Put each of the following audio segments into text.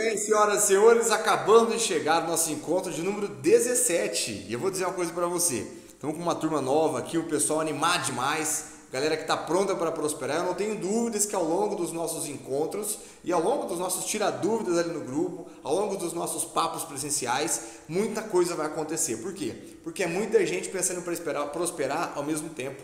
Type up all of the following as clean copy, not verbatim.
bem, senhoras e senhores, acabamos de chegar no nosso encontro de número 17. E eu vou dizer uma coisa para você. Estamos com uma turma nova aqui, o pessoal animado demais, galera que está pronta para prosperar. Eu não tenho dúvidas que ao longo dos nossos encontros e ao longo dos nossos tira-dúvidas ali no grupo, ao longo dos nossos papos presenciais, muita coisa vai acontecer. Por quê? Porque é muita gente pensando em prosperar ao mesmo tempo.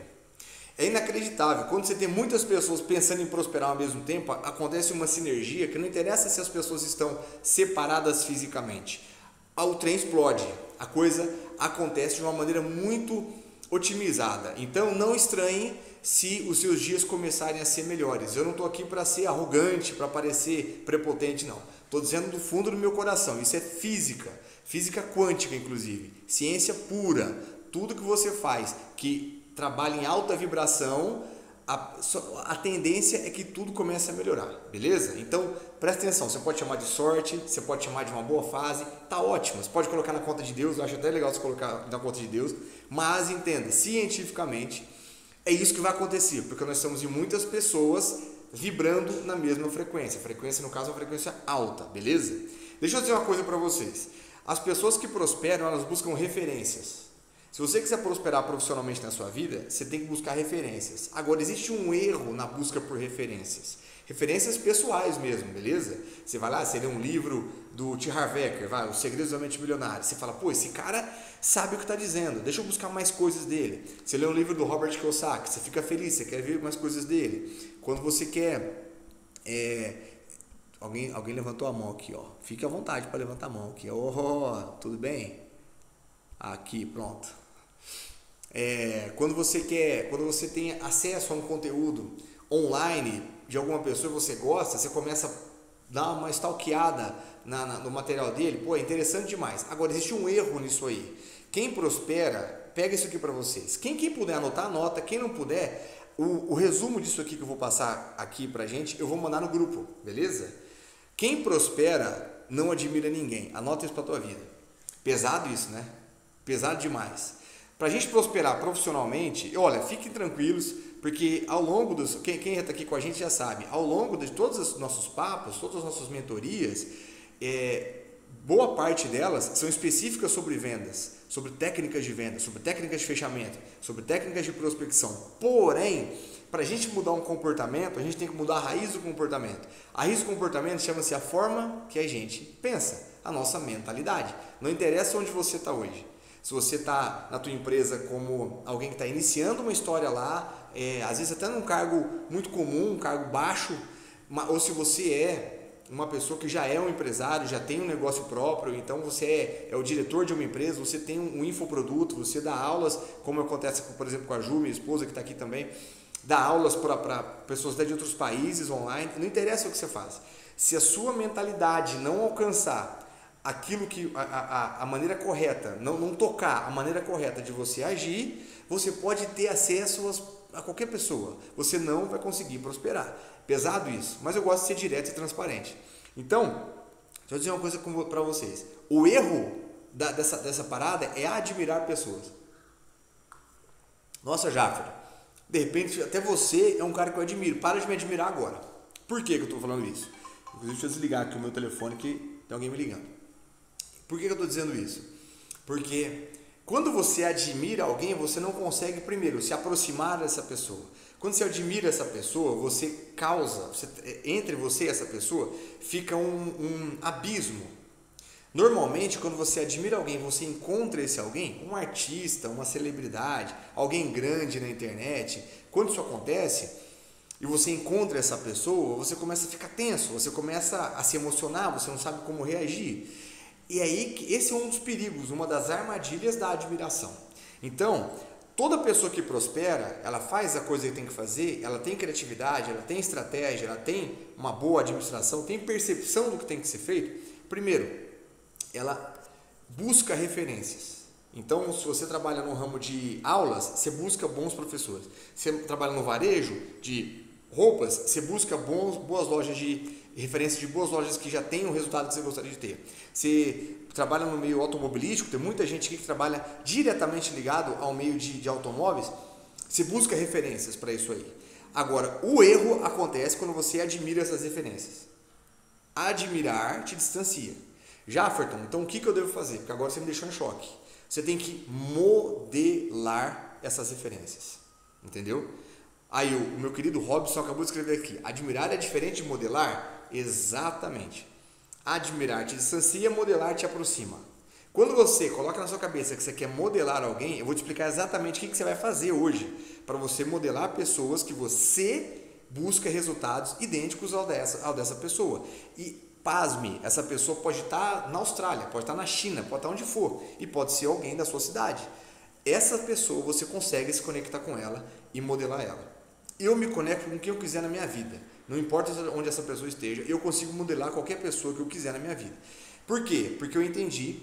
É inacreditável, quando você tem muitas pessoas pensando em prosperar ao mesmo tempo, acontece uma sinergia que não interessa se as pessoas estão separadas fisicamente. O trem explode, a coisa acontece de uma maneira muito otimizada. Então não estranhe se os seus dias começarem a ser melhores. Eu não estou aqui para ser arrogante, para parecer prepotente, não. Estou dizendo do fundo do meu coração, isso é física, física quântica inclusive, ciência pura. Tudo que você faz que trabalha em alta vibração, a tendência é que tudo comece a melhorar, beleza? Então, presta atenção, você pode chamar de sorte, você pode chamar de uma boa fase, tá ótimo, você pode colocar na conta de Deus, eu acho até legal você colocar na conta de Deus, mas entenda, cientificamente, é isso que vai acontecer, porque nós estamos em muitas pessoas vibrando na mesma frequência, a frequência no caso é uma frequência alta, beleza? Deixa eu dizer uma coisa para vocês, as pessoas que prosperam, elas buscam referências. Se você quiser prosperar profissionalmente na sua vida, você tem que buscar referências. Agora, existe um erro na busca por referências. Referências pessoais mesmo, beleza? Você vai lá, você lê um livro do T. Harv Eker, vai, Os Segredos da Mente Milionária. Você fala, pô, esse cara sabe o que está dizendo, deixa eu buscar mais coisas dele. Você lê um livro do Robert Kiyosaki, você fica feliz, você quer ver mais coisas dele. Quando você quer... Alguém levantou a mão aqui, ó. Fique à vontade para levantar a mão aqui. Tudo bem? Aqui, pronto. Quando você tem acesso a um conteúdo online de alguma pessoa que você gosta, você começa a dar uma stalkeada no material dele, pô, é interessante demais. Agora, existe um erro nisso aí. Quem prospera, pega isso aqui para vocês. Quem puder anotar, anota. Quem não puder, o resumo disso aqui que eu vou passar aqui pra gente, eu vou mandar no grupo, beleza? Quem prospera não admira ninguém. Anota isso pra tua vida. Pesado isso, né? Pesado demais. Para a gente prosperar profissionalmente, olha, fiquem tranquilos, porque ao longo dos... Quem está aqui com a gente já sabe, ao longo de todos os nossos papos, todas as nossas mentorias, boa parte delas são específicas sobre vendas, sobre técnicas de venda, sobre técnicas de fechamento, sobre técnicas de prospecção. Porém, para a gente mudar um comportamento, a gente tem que mudar a raiz do comportamento. A raiz do comportamento chama-se a forma que a gente pensa, a nossa mentalidade. Não interessa onde você está hoje. Se você está na tua empresa como alguém que está iniciando uma história lá, às vezes até num cargo muito comum, um cargo baixo, ou se você é uma pessoa que já é um empresário, já tem um negócio próprio, então você é o diretor de uma empresa, você tem um infoproduto, você dá aulas, como acontece, por exemplo, com a Ju, minha esposa, que está aqui também, dá aulas para pessoas até de outros países online, não interessa o que você faz. Se a sua mentalidade não alcançar aquilo que a maneira correta, não tocar a maneira correta de você agir, você pode ter acesso a qualquer pessoa, você não vai conseguir prosperar. Pesado isso, mas eu gosto de ser direto e transparente. Então, deixa eu dizer uma coisa para vocês, o erro dessa parada é admirar pessoas. Nossa, Jaffer, de repente até você é um cara que eu admiro, para de me admirar agora. Por que eu estou falando isso? Inclusive, deixa eu desligar aqui o meu telefone que tem alguém me ligando. Por que eu estou dizendo isso? Porque quando você admira alguém, você não consegue, primeiro, se aproximar dessa pessoa. Quando você admira essa pessoa, você causa, entre você e essa pessoa, fica um abismo. Normalmente, quando você admira alguém, você encontra esse alguém, um artista, uma celebridade, alguém grande na internet. Quando isso acontece e você encontra essa pessoa, você começa a ficar tenso, você começa a se emocionar, você não sabe como reagir. E aí, esse é um dos perigos, uma das armadilhas da admiração. Então, toda pessoa que prospera, ela faz a coisa que tem que fazer, ela tem criatividade, ela tem estratégia, ela tem uma boa administração, tem percepção do que tem que ser feito. Primeiro, ela busca referências. Então, se você trabalha no ramo de aulas, você busca bons professores. Você trabalha no varejo de roupas, você busca boas lojas de referência de boas lojas que já têm o resultado que você gostaria de ter. Você trabalha no meio automobilístico, tem muita gente aqui que trabalha diretamente ligado ao meio de automóveis, você busca referências para isso aí. Agora, o erro acontece quando você admira essas referências. Admirar te distancia. Jafferton, então o que eu devo fazer? Porque agora você me deixou em choque. Você tem que modelar essas referências. Entendeu? Aí o meu querido Robson acabou de escrever aqui. Admirar é diferente de modelar? Exatamente. Admirar te distancia, modelar te aproxima. Quando você coloca na sua cabeça que você quer modelar alguém, eu vou te explicar exatamente o que você vai fazer hoje para você modelar pessoas que você busca resultados idênticos ao dessa pessoa. E pasme, essa pessoa pode estar na Austrália, pode estar na China, pode estar onde for e pode ser alguém da sua cidade. Essa pessoa você consegue se conectar com ela e modelar ela. Eu me conecto com quem eu quiser na minha vida. Não importa onde essa pessoa esteja, eu consigo modelar qualquer pessoa que eu quiser na minha vida. Por quê? Porque eu entendi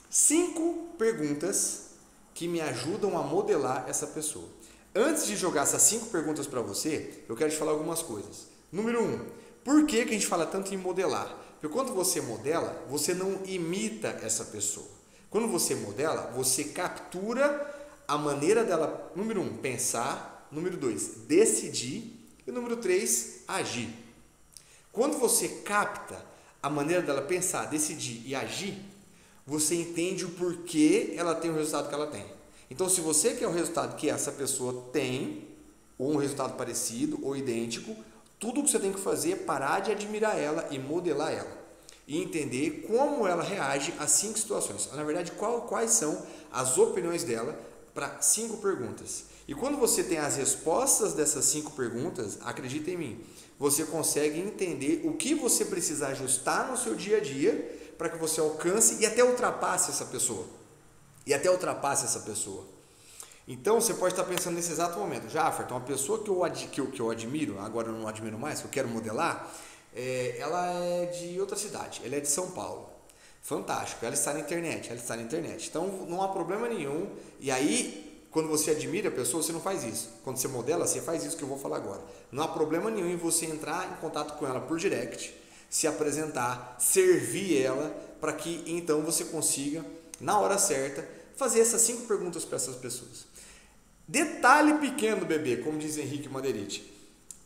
5 perguntas que me ajudam a modelar essa pessoa. Antes de jogar essas 5 perguntas para você, eu quero te falar algumas coisas. Número 1, por que a gente fala tanto em modelar? Porque quando você modela, você não imita essa pessoa. Quando você modela, você captura a maneira dela, número 1, pensar, número 2, decidir e número 3, agir. Quando você capta a maneira dela pensar, decidir e agir, você entende o porquê ela tem o resultado que ela tem. Então, se você quer o resultado que essa pessoa tem, ou um resultado parecido ou idêntico, tudo o que você tem que fazer é parar de admirar ela e modelar ela. E entender como ela reage a 5 situações. Na verdade, quais são as opiniões dela para 5 perguntas. E quando você tem as respostas dessas 5 perguntas, acredita em mim, você consegue entender o que você precisa ajustar no seu dia a dia para que você alcance e até ultrapasse essa pessoa. Então, você pode estar pensando nesse exato momento, Jafferton, uma pessoa que eu admiro, agora eu não admiro mais, que eu quero modelar, ela é de outra cidade, ela é de São Paulo. Fantástico, ela está na internet. Então, não há problema nenhum. E aí, quando você admira a pessoa, você não faz isso. Quando você modela, você faz isso que eu vou falar agora. Não há problema nenhum em você entrar em contato com ela por direct, se apresentar, servir ela, para que então você consiga, na hora certa, fazer essas 5 perguntas para essas pessoas. Detalhe pequeno, bebê, como diz Henrique Maderite.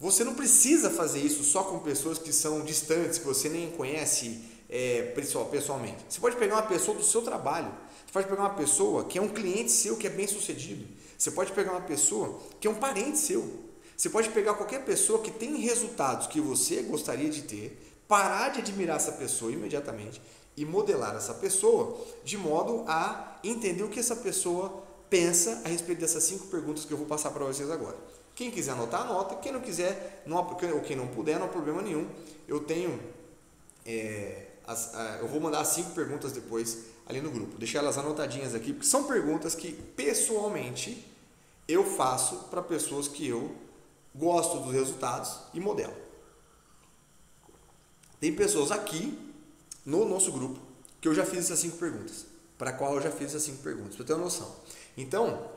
Você não precisa fazer isso só com pessoas que são distantes, que você nem conhece pessoalmente. Você pode pegar uma pessoa do seu trabalho. Você pode pegar uma pessoa que é um cliente seu, que é bem sucedido. Você pode pegar uma pessoa que é um parente seu. Você pode pegar qualquer pessoa que tem resultados que você gostaria de ter, parar de admirar essa pessoa imediatamente e modelar essa pessoa de modo a entender o que essa pessoa pensa a respeito dessas 5 perguntas que eu vou passar para vocês agora. Quem quiser anotar, anota. Quem não quiser, ou quem não puder, não há problema nenhum. Eu tenho, eu vou mandar as 5 perguntas depois ali no grupo. Deixar elas anotadinhas aqui, porque são perguntas que pessoalmente eu faço para pessoas que eu gosto dos resultados e modelo. Tem pessoas aqui no nosso grupo que eu já fiz essas 5 perguntas, para qual eu já fiz essas 5 perguntas, para ter uma noção. Então,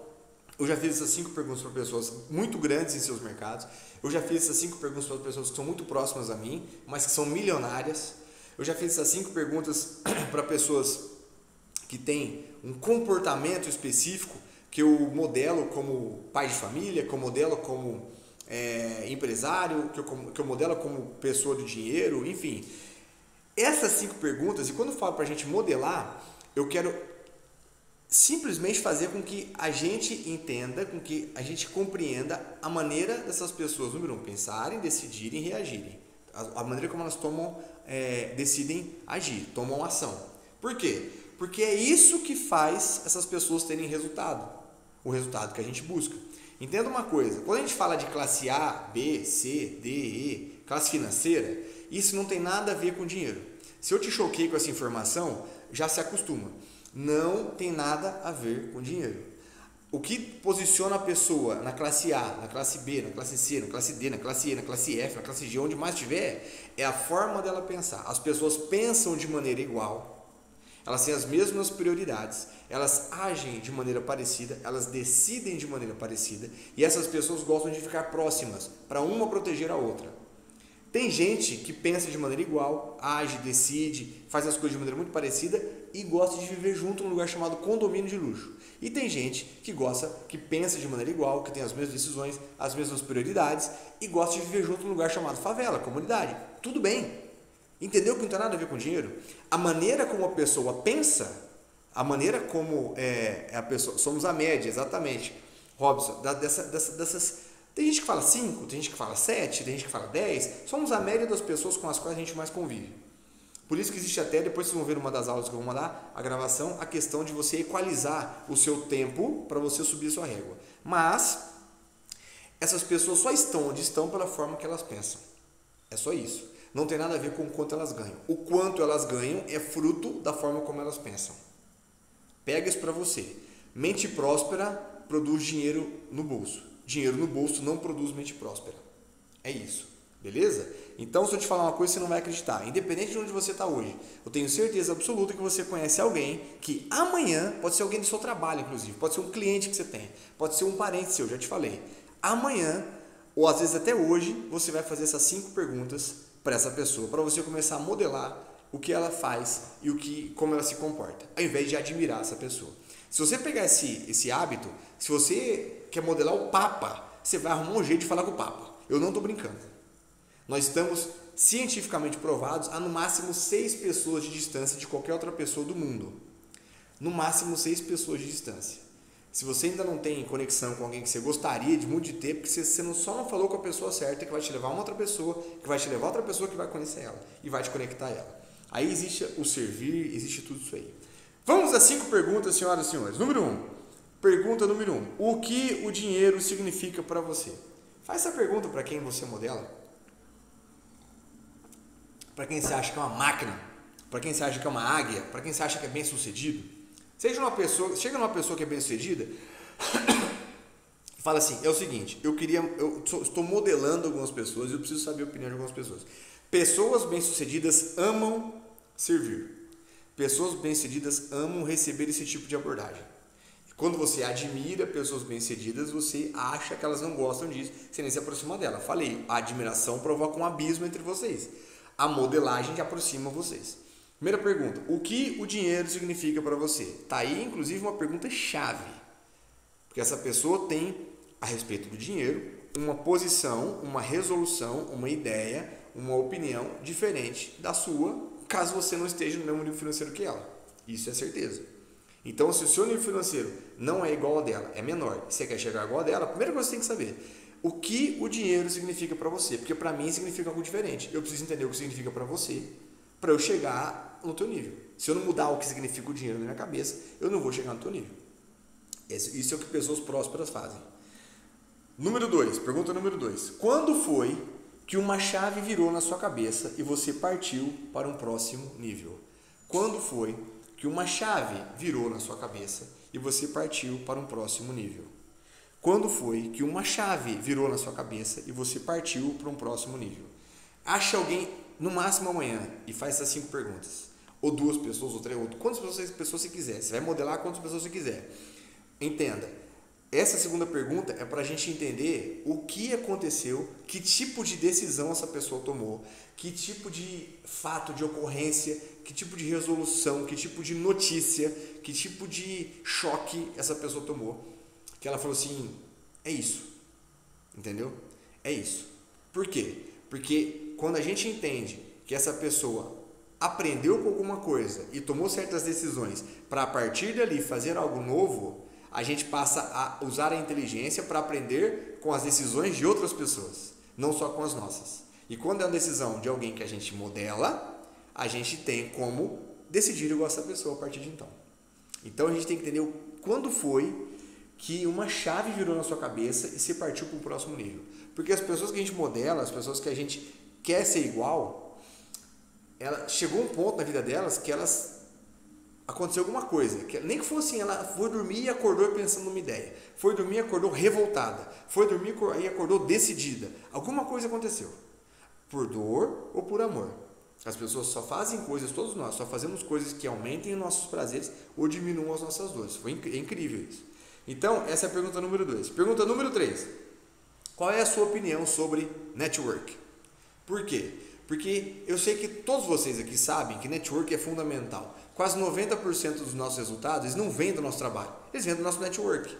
eu já fiz essas 5 perguntas para pessoas muito grandes em seus mercados, eu já fiz essas 5 perguntas para pessoas que são muito próximas a mim, mas que são milionárias, eu já fiz essas 5 perguntas para pessoas que têm um comportamento específico que eu modelo como pai de família, que eu modelo como empresário, que eu modelo como pessoa do dinheiro, enfim. Essas 5 perguntas, e quando eu falo para a gente modelar, eu quero simplesmente fazer com que a gente entenda, com que a gente compreenda a maneira dessas pessoas, número 1, pensarem, decidirem e reagirem. A maneira como elas decidem agir, tomam ação. Por quê? Porque é isso que faz essas pessoas terem resultado, o resultado que a gente busca. Entenda uma coisa, quando a gente fala de classe A, B, C, D, E, classe financeira, isso não tem nada a ver com dinheiro. Se eu te choquei com essa informação, já se acostuma. Não tem nada a ver com dinheiro. O que posiciona a pessoa na classe A, na classe B, na classe C, na classe D, na classe E, na classe F, na classe G, onde mais tiver, é a forma dela pensar. As pessoas pensam de maneira igual, elas têm as mesmas prioridades, elas agem de maneira parecida, elas decidem de maneira parecida e essas pessoas gostam de ficar próximas, para uma proteger a outra. Tem gente que pensa de maneira igual, age, decide, faz as coisas de maneira muito parecida e gosta de viver junto num lugar chamado condomínio de luxo. E tem gente que pensa de maneira igual, que tem as mesmas decisões, as mesmas prioridades e gosta de viver junto num lugar chamado favela, comunidade. Tudo bem. Entendeu que não tem nada a ver com dinheiro? A maneira como a pessoa pensa, a maneira como a pessoa... Somos a média, exatamente. Robson, dessas... Tem gente que fala 5, tem gente que fala 7, tem gente que fala 10. Somos a média das pessoas com as quais a gente mais convive. Por isso que existe até, depois vocês vão ver uma das aulas que eu vou mandar, a gravação, a questão de você equalizar o seu tempo para você subir a sua régua. Mas essas pessoas só estão onde estão pela forma que elas pensam. É só isso. Não tem nada a ver com o quanto elas ganham. O quanto elas ganham é fruto da forma como elas pensam. Pega isso para você. Mente próspera produz dinheiro no bolso. Dinheiro no bolso não produz mente próspera. É isso. Beleza? Então, se eu te falar uma coisa, você não vai acreditar. Independente de onde você está hoje, eu tenho certeza absoluta que você conhece alguém que amanhã, pode ser alguém do seu trabalho, inclusive, pode ser um cliente que você tem, pode ser um parente seu, já te falei. Amanhã, ou às vezes até hoje, você vai fazer essas 5 perguntas para essa pessoa, para você começar a modelar o que ela faz e como ela se comporta, ao invés de admirar essa pessoa. Se você pegar esse hábito, se você quer modelar o Papa, você vai arrumar um jeito de falar com o Papa. Eu não estou brincando. Nós estamos cientificamente provados a no máximo 6 pessoas de distância de qualquer outra pessoa do mundo. No máximo 6 pessoas de distância. Se você ainda não tem conexão com alguém que você gostaria de muito de ter, porque você só não falou com a pessoa certa, que vai te levar a uma outra pessoa, que vai te levar a outra pessoa que vai conhecer ela e vai te conectar a ela. Aí existe o servir, existe tudo isso aí. Vamos às 5 perguntas, senhoras e senhores. Número 1. Pergunta número 1. O que o dinheiro significa para você? Faz essa pergunta para quem você modela. Para quem você acha que é uma máquina, para quem você acha que é uma águia, para quem você acha que é bem sucedido. Chega numa pessoa que é bem sucedida e fala assim, é o seguinte, eu estou modelando algumas pessoas e eu preciso saber a opinião de algumas pessoas. Pessoas bem sucedidas amam servir. Pessoas bem sucedidas amam receber esse tipo de abordagem. Quando você admira pessoas bem sucedidas, você acha que elas não gostam disso, você nem se aproxima dela. Falei, a admiração provoca um abismo entre vocês. A modelagem que aproxima vocês. Primeira pergunta, o que o dinheiro significa para você? Está aí, inclusive, uma pergunta chave. Porque essa pessoa tem, a respeito do dinheiro, uma posição, uma resolução, uma ideia, uma opinião diferente da sua, caso você não esteja no mesmo nível financeiro que ela. Isso é certeza. Então, se o seu nível financeiro não é igual ao dela, é menor, e você quer chegar igual ao dela, a primeira coisa que você tem que saber, o que o dinheiro significa para você? Porque para mim significa algo diferente. Eu preciso entender o que significa para você, para eu chegar no teu nível. Se eu não mudar o que significa o dinheiro na minha cabeça, eu não vou chegar no teu nível. Isso é o que pessoas prósperas fazem. Número 2, pergunta número 2. Quando foi que uma chave virou na sua cabeça e você partiu para um próximo nível? Quando foi que uma chave virou na sua cabeça e você partiu para um próximo nível? Quando foi que uma chave virou na sua cabeça e você partiu para um próximo nível? Acha alguém, no máximo amanhã, e faz essas 5 perguntas. Ou 2 pessoas, ou 3, ou quantas pessoas você quiser. Você vai modelar quantas pessoas você quiser. Entenda, essa segunda pergunta é para a gente entender o que aconteceu, que tipo de decisão essa pessoa tomou, que tipo de fato, de ocorrência, que tipo de resolução, que tipo de notícia, que tipo de choque essa pessoa tomou. Que ela falou assim, é isso, entendeu? É isso. Por quê? Porque quando a gente entende que essa pessoa aprendeu com alguma coisa e tomou certas decisões para a partir dali fazer algo novo, a gente passa a usar a inteligência para aprender com as decisões de outras pessoas, não só com as nossas. E quando é uma decisão de alguém que a gente modela, a gente tem como decidir igual essa pessoa a partir de então. Então a gente tem que entender quando foi que uma chave virou na sua cabeça e se partiu para o próximo nível. Porque as pessoas que a gente modela, as pessoas que a gente quer ser igual, chegou um ponto na vida delas que aconteceu alguma coisa. Nem que fosse assim, ela foi dormir e acordou pensando numa ideia. Foi dormir e acordou revoltada. Foi dormir e acordou decidida. Alguma coisa aconteceu. Por dor ou por amor. As pessoas só fazem coisas, todos nós, só fazemos coisas que aumentem os nossos prazeres ou diminuam as nossas dores. É incrível isso. Então, essa é a pergunta número 2. Pergunta número 3. Qual é a sua opinião sobre network? Por quê? Porque eu sei que todos vocês aqui sabem que network é fundamental. Quase 90% dos nossos resultados, eles não vêm do nosso trabalho, eles vêm do nosso network.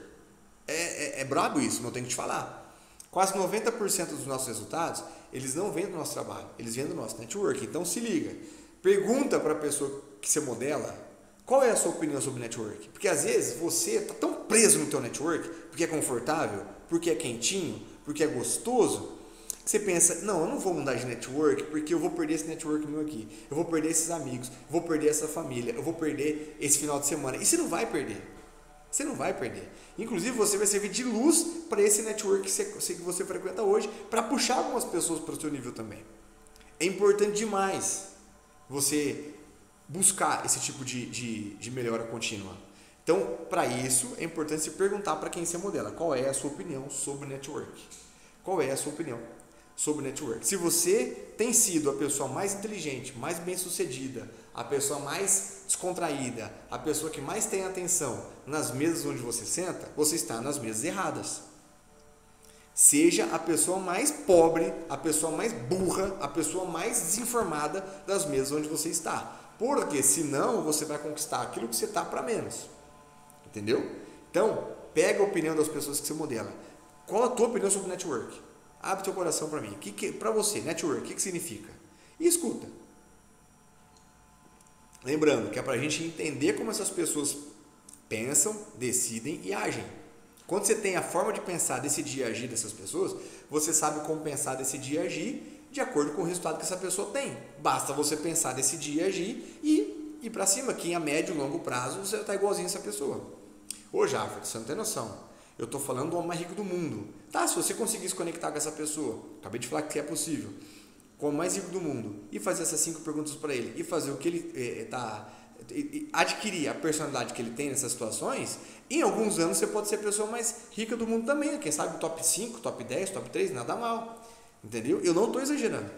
É brabo isso, mas eu tenho que te falar. Quase 90% dos nossos resultados, eles não vêm do nosso trabalho, eles vêm do nosso network. Então se liga, pergunta para a pessoa que você modela, qual é a sua opinião sobre network? Porque às vezes você está tão preso no teu network, porque é confortável, porque é quentinho, porque é gostoso, que você pensa, não, eu não vou mudar de network porque eu vou perder esse network meu aqui, eu vou perder esses amigos, eu vou perder essa família, eu vou perder esse final de semana. E você não vai perder. Você não vai perder. Inclusive, você vai servir de luz para esse network que você frequenta hoje, para puxar algumas pessoas para o seu nível também. É importante demais você buscar esse tipo de melhora contínua. Então, para isso, é importante se perguntar para quem você modela, qual é a sua opinião sobre network? Qual é a sua opinião sobre network? Se você tem sido a pessoa mais inteligente, mais bem-sucedida, a pessoa mais descontraída, a pessoa que mais tem atenção nas mesas onde você senta, você está nas mesas erradas. Seja a pessoa mais pobre, a pessoa mais burra, a pessoa mais desinformada das mesas onde você está. Porque senão você vai conquistar aquilo que você está para menos. Entendeu? Então, pega a opinião das pessoas que você modela. Qual a tua opinião sobre network? Abre teu coração para mim. Para você, network, o que significa? E escuta. Lembrando que é para a gente entender como essas pessoas pensam, decidem e agem. Quando você tem a forma de pensar, decidir e agir dessas pessoas, você sabe como pensar, decidir e agir de acordo com o resultado que essa pessoa tem. Basta você pensar, decidir e agir e ir para cima, que a médio e longo prazo você está igualzinho a essa pessoa. Ô Jaffer, você não tem noção. Eu estou falando do homem mais rico do mundo. Tá, se você conseguir se conectar com essa pessoa, acabei de falar que é possível, com o homem mais rico do mundo, e fazer essas 5 perguntas para ele, e fazer o que ele adquirir a personalidade que ele tem nessas situações, em alguns anos você pode ser a pessoa mais rica do mundo também. Quem sabe top 5, top 10, top 3, nada mal. Entendeu? Eu não estou exagerando.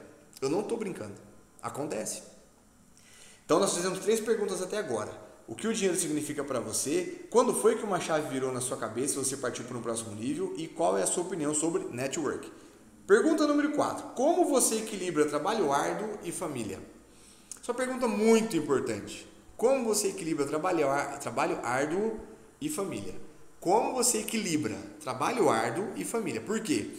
Eu não estou brincando. Acontece. Então nós fizemos 3 perguntas até agora. O que o dinheiro significa para você? Quando foi que uma chave virou na sua cabeça e você partiu para um próximo nível? E qual é a sua opinião sobre network? Pergunta número 4. Como você equilibra trabalho árduo e família? Essa é uma pergunta muito importante. Como você equilibra trabalho árduo e família? Como você equilibra trabalho árduo e família? Por quê?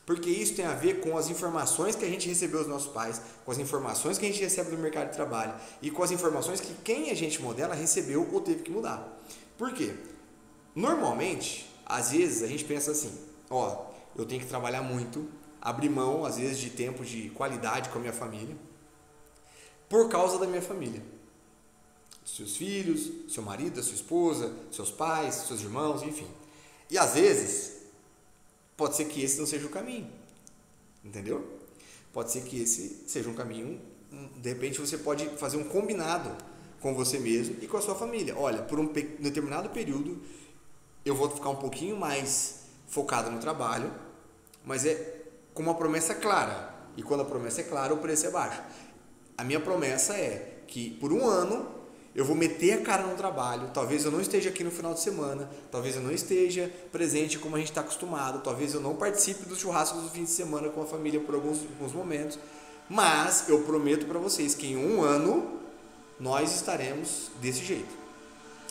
Porque isso tem a ver com as informações que a gente recebeu dos nossos pais, com as informações que a gente recebe do mercado de trabalho e com as informações que quem a gente modela recebeu ou teve que mudar. Por quê? Normalmente, às vezes a gente pensa assim, eu tenho que trabalhar muito, abrir mão às vezes de tempo de qualidade com a minha família, por causa da minha família. Seus filhos, seu marido, sua esposa, seus pais, seus irmãos, enfim. E às vezes pode ser que esse não seja o caminho, entendeu? Pode ser que esse seja um caminho, de repente você pode fazer um combinado com você mesmo e com a sua família. Olha, por um determinado período eu vou ficar um pouquinho mais focado no trabalho, mas é com uma promessa clara. E quando a promessa é clara, o preço é baixo. A minha promessa é que por um ano eu vou meter a cara no trabalho, talvez eu não esteja aqui no final de semana, talvez eu não esteja presente como a gente está acostumado, talvez eu não participe dos churrascos do fim de semana com a família por alguns momentos, mas eu prometo para vocês que em um ano nós estaremos desse jeito.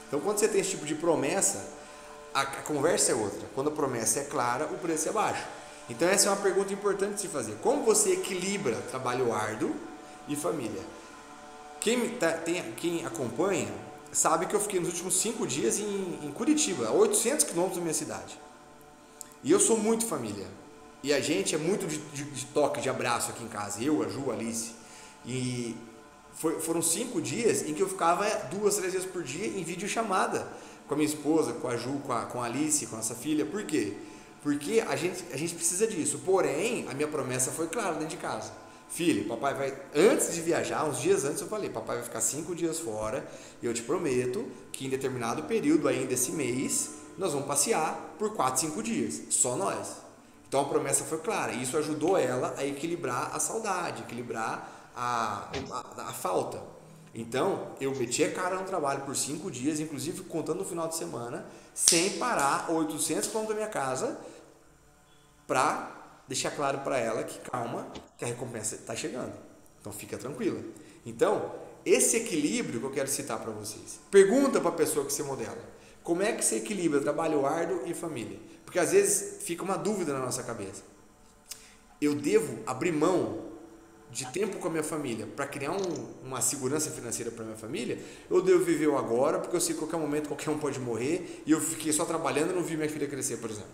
Então quando você tem esse tipo de promessa, a conversa é outra. Quando a promessa é clara, o preço é baixo. Então essa é uma pergunta importante de se fazer. Como você equilibra trabalho árduo e família? Quem acompanha sabe que eu fiquei nos últimos 5 dias em Curitiba, a 800 quilômetros da minha cidade. E eu sou muito família. E a gente é muito de toque, de abraço aqui em casa. Eu, a Ju, a Alice. E foram 5 dias em que eu ficava 2, 3 vezes por dia em videochamada com a minha esposa, com a Ju, com a Alice, com a nossa filha. Por quê? Porque a gente precisa disso. Porém, a minha promessa foi clara dentro de casa. Filho, papai vai, antes de viajar, uns dias antes eu falei, papai vai ficar 5 dias fora e eu te prometo que em determinado período ainda esse mês, nós vamos passear por 4, 5 dias, só nós. Então a promessa foi clara e isso ajudou ela a equilibrar a saudade, equilibrar a falta. Então eu meti a cara no trabalho por 5 dias, inclusive contando no final de semana, sem parar 800 km da minha casa, para deixar claro para ela que calma, que a recompensa está chegando. Então fica tranquila. Então, esse equilíbrio que eu quero citar para vocês. Pergunta para a pessoa que você modela. Como é que você equilibra trabalho árduo e família? Porque às vezes fica uma dúvida na nossa cabeça. Eu devo abrir mão de tempo com a minha família para criar uma segurança financeira para minha família? Ou eu devo viver o agora, porque eu sei que a qualquer momento qualquer um pode morrer e eu fiquei só trabalhando e não vi minha filha crescer, por exemplo?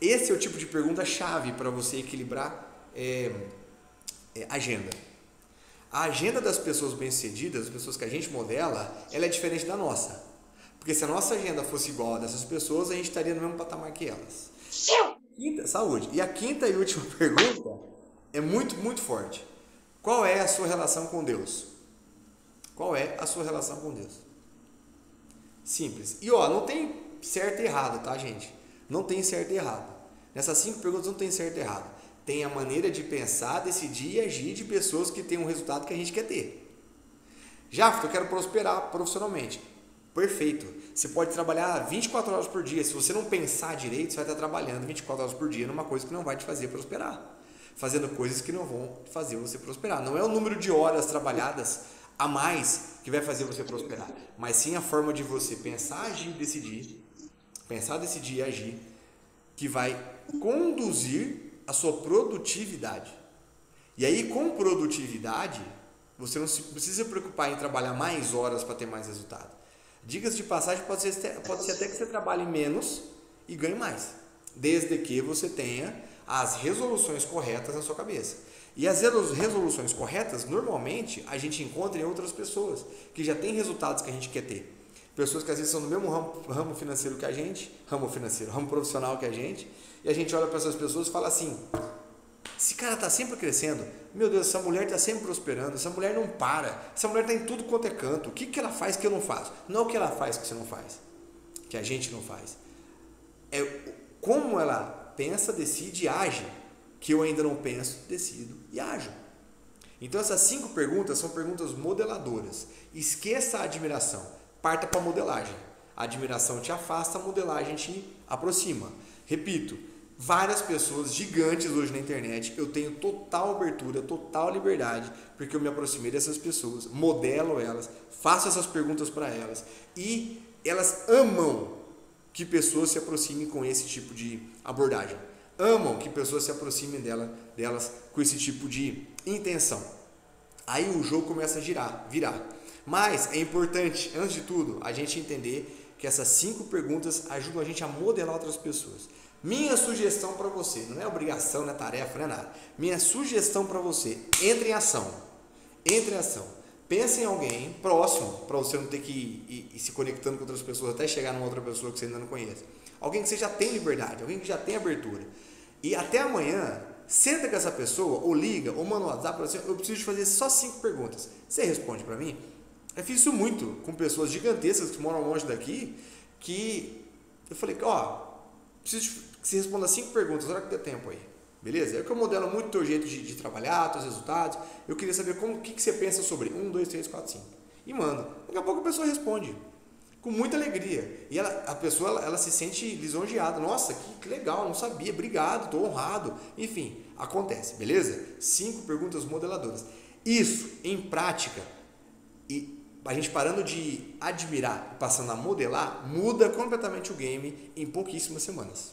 Esse é o tipo de pergunta chave para você equilibrar agenda. A agenda das pessoas bem-sucedidas, das pessoas que a gente modela, ela é diferente da nossa. Porque se a nossa agenda fosse igual a dessas pessoas, a gente estaria no mesmo patamar que elas. Saúde. E a quinta e última pergunta é muito, muito forte. Qual é a sua relação com Deus? Qual é a sua relação com Deus? Simples. E ó, não tem certo e errado, tá, gente? Não tem certo e errado. Nessas 5 perguntas não tem certo e errado. Tem a maneira de pensar, decidir e agir de pessoas que têm um resultado que a gente quer ter. Jafta, eu quero prosperar profissionalmente. Perfeito. Você pode trabalhar 24 horas por dia. Se você não pensar direito, você vai estar trabalhando 24 horas por dia numa coisa que não vai te fazer prosperar. Fazendo coisas que não vão fazer você prosperar. Não é o número de horas trabalhadas a mais que vai fazer você prosperar, mas sim a forma de você pensar, agir e decidir. Pensar, decidir e agir, que vai conduzir a sua produtividade. E aí, com produtividade, você não precisa se preocupar em trabalhar mais horas para ter mais resultado. Dicas de passagem, pode ser até que você trabalhe menos e ganhe mais, desde que você tenha as resoluções corretas na sua cabeça. E as resoluções corretas, normalmente, a gente encontra em outras pessoas que já têm resultados que a gente quer ter. Pessoas que às vezes são do mesmo ramo financeiro que a gente, ramo profissional que a gente, e a gente olha para essas pessoas e fala assim: esse cara está sempre crescendo, meu Deus, essa mulher está sempre prosperando, essa mulher não para, essa mulher está em tudo quanto é canto, o que ela faz que eu não faço? Não é o que ela faz que você não faz, que a gente não faz, é como ela pensa, decide e age, que eu ainda não penso, decido e ajo. Então essas 5 perguntas são perguntas modeladoras. Esqueça a admiração, parta para a modelagem. A admiração te afasta, a modelagem te aproxima. Repito, várias pessoas gigantes hoje na internet, eu tenho total abertura, total liberdade, porque eu me aproximei dessas pessoas, modelo elas, faço essas perguntas para elas, e elas amam que pessoas se aproximem com esse tipo de abordagem. Amam que pessoas se aproximem delas com esse tipo de intenção. Aí o jogo começa a virar. Mas é importante, antes de tudo, a gente entender que essas 5 perguntas ajudam a gente a modelar outras pessoas. Minha sugestão para você, não é obrigação, não é tarefa, não é nada. Minha sugestão para você, entre em ação. Entre em ação. Pense em alguém próximo, para você não ter que ir se conectando com outras pessoas até chegar numa outra pessoa que você ainda não conhece. Alguém que você já tem liberdade, alguém que já tem abertura. E até amanhã, senta com essa pessoa, ou liga, ou manda um WhatsApp para você: eu preciso de fazer só 5 perguntas. Você responde para mim? Eu fiz isso muito com pessoas gigantescas que moram longe daqui, que eu falei: preciso que você responda 5 perguntas, olha que der tempo aí. Beleza? É que eu modelo muito o teu jeito de trabalhar, teus resultados. Eu queria saber o que você pensa sobre 1, 2, 3, 4, 5. E manda. Daqui a pouco a pessoa responde. Com muita alegria. E a pessoa ela se sente lisonjeada. Nossa, que legal, não sabia. Obrigado, estou honrado. Enfim, acontece, beleza? 5 perguntas modeladoras. Isso, em prática, e a gente parando de admirar e passando a modelar, muda completamente o game em pouquíssimas semanas.